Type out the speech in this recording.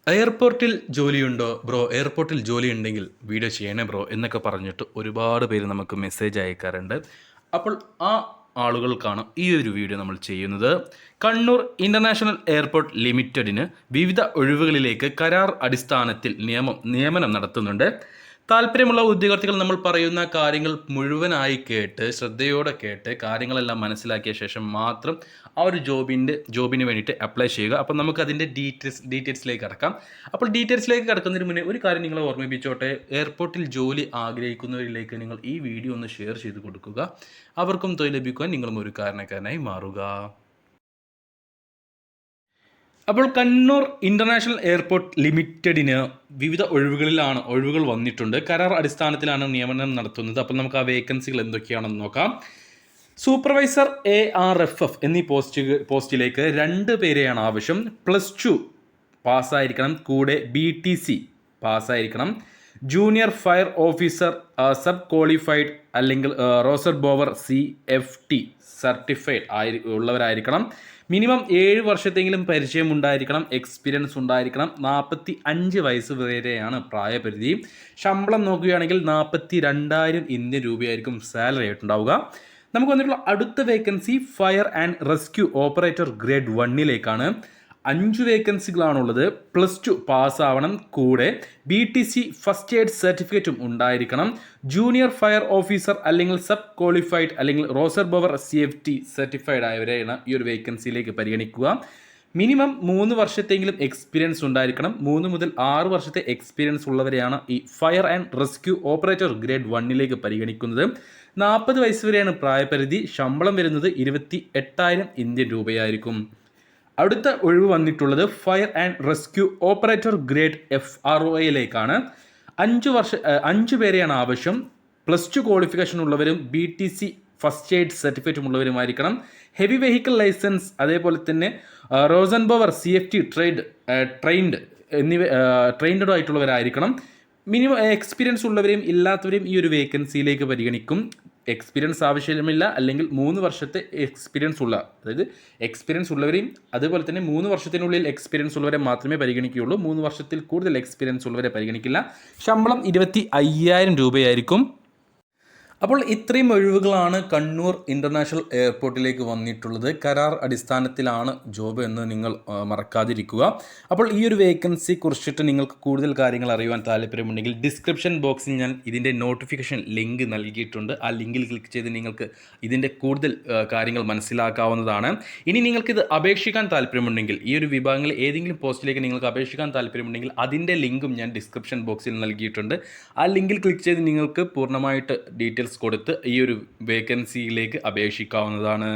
എയർപോർട്ടിൽ ജോലിയുണ്ടോ ബ്രോ? എയർപോർട്ടിൽ ജോലി ഉണ്ടെങ്കിൽ വീഡിയോ ചെയ്യണേ ബ്രോ എന്നൊക്കെ പറഞ്ഞിട്ട് ഒരുപാട് പേര് നമുക്ക് മെസ്സേജ് അയക്കാറുണ്ട്. അപ്പോൾ ആ ആളുകൾക്കാണ് ഈ ഒരു വീഡിയോ നമ്മൾ ചെയ്യുന്നത്. കണ്ണൂർ ഇൻ്റർനാഷണൽ എയർപോർട്ട് ലിമിറ്റഡിന് വിവിധ ഒഴിവുകളിലേക്ക് കരാർ അടിസ്ഥാനത്തിൽ നിയമനം നടത്തുന്നുണ്ട്. താല്പര്യമുള്ള ഉദ്യോഗാർത്ഥികൾ നമ്മൾ പറയുന്ന കാര്യങ്ങൾ മുഴുവനായി കേട്ട് ശ്രദ്ധയോടെ കേട്ട് കാര്യങ്ങളെല്ലാം മനസ്സിലാക്കിയ ശേഷം മാത്രം ആ ഒരു ജോബിന് വേണ്ടിയിട്ട് അപ്ലൈ ചെയ്യുക. അപ്പോൾ നമുക്ക് അതിൻ്റെ ഡീറ്റെയിൽസിലേക്ക് കടക്കാം. അപ്പോൾ ഡീറ്റെയിൽസിലേക്ക് കടക്കുന്നതിന് മുന്നേ ഒരു കാര്യം നിങ്ങളെ ഓർമ്മിപ്പിച്ചോട്ടെ. എയർപോർട്ടിൽ ജോലി ആഗ്രഹിക്കുന്നവരിലേക്ക് നിങ്ങൾ ഈ വീഡിയോ ഒന്ന് ഷെയർ ചെയ്ത് കൊടുക്കുക. അവർക്കും തൊഴിൽ ലഭിക്കുവാൻ നിങ്ങളും ഒരു കാരണക്കാരനായി മാറുക. അപ്പോൾ കണ്ണൂർ ഇൻ്റർനാഷണൽ എയർപോർട്ട് ലിമിറ്റഡിന് വിവിധ ഒഴിവുകൾ വന്നിട്ടുണ്ട്. കരാർ അടിസ്ഥാനത്തിലാണ് നിയമനം നടത്തുന്നത്. അപ്പോൾ നമുക്ക് ആ വേക്കൻസികൾ എന്തൊക്കെയാണെന്ന് നോക്കാം. സൂപ്പർവൈസർ ARFF എന്നീ പോസ്റ്റിലേക്ക് 2 പേരെയാണ് ആവശ്യം. +2 പാസ്സായിരിക്കണം, കൂടെ BTC പാസ്സായിരിക്കണം. Junior fire officer sub qualified അല്ലെങ്കിൽ റോസർ ബോവർ CFT സർട്ടിഫൈഡ് ഉള്ളവരായിരിക്കണം. മിനിമം 7 വർഷത്തെങ്കിലും പരിചയം ഉണ്ടായിരിക്കണം, എക്സ്പീരിയൻസ് ഉണ്ടായിരിക്കണം. 45 വയസ്സ് വരെയാണ് പ്രായപരിധി. ശമ്പളം നോക്കുകയാണെങ്കിൽ 42,000 ഇന്ത്യൻ രൂപയായിരിക്കും സാലറി ആയിട്ടുണ്ടാവുക. നമുക്ക് വന്നിട്ടുള്ള അടുത്ത vacancy fire and rescue operator grade 1ലേക്കാണ്. 5 വേക്കൻസികളാണുള്ളത്. +2 പാസ്സാവണം, കൂടെ BTC ഫസ്റ്റ് എയ്ഡ് സർട്ടിഫിക്കറ്റും ഉണ്ടായിരിക്കണം. ജൂനിയർ ഫയർ ഓഫീസർ അല്ലെങ്കിൽ സബ് ക്വാളിഫൈഡ് അല്ലെങ്കിൽ റോസർ ബവർ CFT സർട്ടിഫൈഡ് ആയവരെയാണ് ഈ ഒരു വേക്കൻസിയിലേക്ക് പരിഗണിക്കുക. മിനിമം 3 വർഷത്തെങ്കിലും എക്സ്പീരിയൻസ് ഉണ്ടായിരിക്കണം. 3 മുതൽ 6 വർഷത്തെ എക്സ്പീരിയൻസ് ഉള്ളവരെയാണ് ഈ fire and rescue operator grade 1ലേക്ക് പരിഗണിക്കുന്നത്. 40 വയസ്സ് വരെയാണ് പ്രായപരിധി. ശമ്പളം വരുന്നത് 28,000 ഇന്ത്യൻ രൂപയായിരിക്കും. അടുത്ത ഒഴിവ് വന്നിട്ടുള്ളത് fire and rescue operator grade FROയിലേക്കാണ്. 5 പേരെയാണ് ആവശ്യം. +2 ക്വാളിഫിക്കേഷൻ ഉള്ളവരും BTC ഫസ്റ്റ് എയ്ഡ് സർട്ടിഫിക്കറ്റും ഉള്ളവരുമായിരിക്കണം. ഹെവി വെഹിക്കിൾ ലൈസൻസ്, അതേപോലെ തന്നെ റോസൻബവർ CFT ട്രെയിൻഡ് ആയിട്ടുള്ളവരായിരിക്കണം. മിനിമം എക്സ്പീരിയൻസ് ഉള്ളവരെയും ഇല്ലാത്തവരെയും ഈ ഒരു വേക്കൻസിയിലേക്ക് പരിഗണിക്കും. എക്സ്പീരിയൻസ് ആവശ്യമില്ല, അല്ലെങ്കിൽ 3 വർഷത്തെ എക്സ്പീരിയൻസ് ഉള്ളവരെയും അതുപോലെ തന്നെ 3 വർഷത്തിനുള്ളിൽ എക്സ്പീരിയൻസ് ഉള്ളവരെ മാത്രമേ പരിഗണിക്കുകയുള്ളൂ. 3 വർഷത്തിൽ കൂടുതൽ എക്സ്പീരിയൻസ് ഉള്ളവരെ പരിഗണിക്കില്ല. ശമ്പളം 25,000 രൂപയായിരിക്കും. അപ്പോൾ ഇത്രയും ഒഴിവുകളാണ് കണ്ണൂർ ഇൻ്റർനാഷണൽ എയർപോർട്ടിലേക്ക് വന്നിട്ടുള്ളത്. കരാർ അടിസ്ഥാനത്തിലാണ് ജോബ് എന്ന് നിങ്ങൾ മറക്കാതിരിക്കുക. അപ്പോൾ ഈ ഒരു വേക്കൻസി കുറിച്ചിട്ട് നിങ്ങൾക്ക് കൂടുതൽ കാര്യങ്ങൾ അറിയുവാൻ താല്പര്യമുണ്ടെങ്കിൽ ഡിസ്ക്രിപ്ഷൻ ബോക്സിൽ ഞാൻ ഇതിൻ്റെ നോട്ടിഫിക്കേഷൻ ലിങ്ക് നൽകിയിട്ടുണ്ട്. ആ ലിങ്കിൽ ക്ലിക്ക് ചെയ്ത് നിങ്ങൾക്ക് ഇതിൻ്റെ കൂടുതൽ കാര്യങ്ങൾ മനസ്സിലാക്കാവുന്നതാണ്. ഇനി നിങ്ങൾക്കിത് അപേക്ഷിക്കാൻ താല്പര്യമുണ്ടെങ്കിൽ, ഈ ഒരു വിഭാഗങ്ങളിൽ ഏതെങ്കിലും പോസ്റ്റിലേക്ക് നിങ്ങൾക്ക് അപേക്ഷിക്കാൻ താല്പര്യമുണ്ടെങ്കിൽ അതിൻ്റെ ലിങ്കും ഞാൻ ഡിസ്ക്രിപ്ഷൻ ബോക്സിൽ നൽകിയിട്ടുണ്ട്. ആ ലിങ്കിൽ ക്ലിക്ക് ചെയ്ത് നിങ്ങൾക്ക് പൂർണ്ണമായിട്ട് ഡീറ്റെയിൽസ് കൊടുത്ത് ഈ ഒരു വേക്കൻസിയിലേക്ക് അപേക്ഷിക്കാവുന്നതാണ്.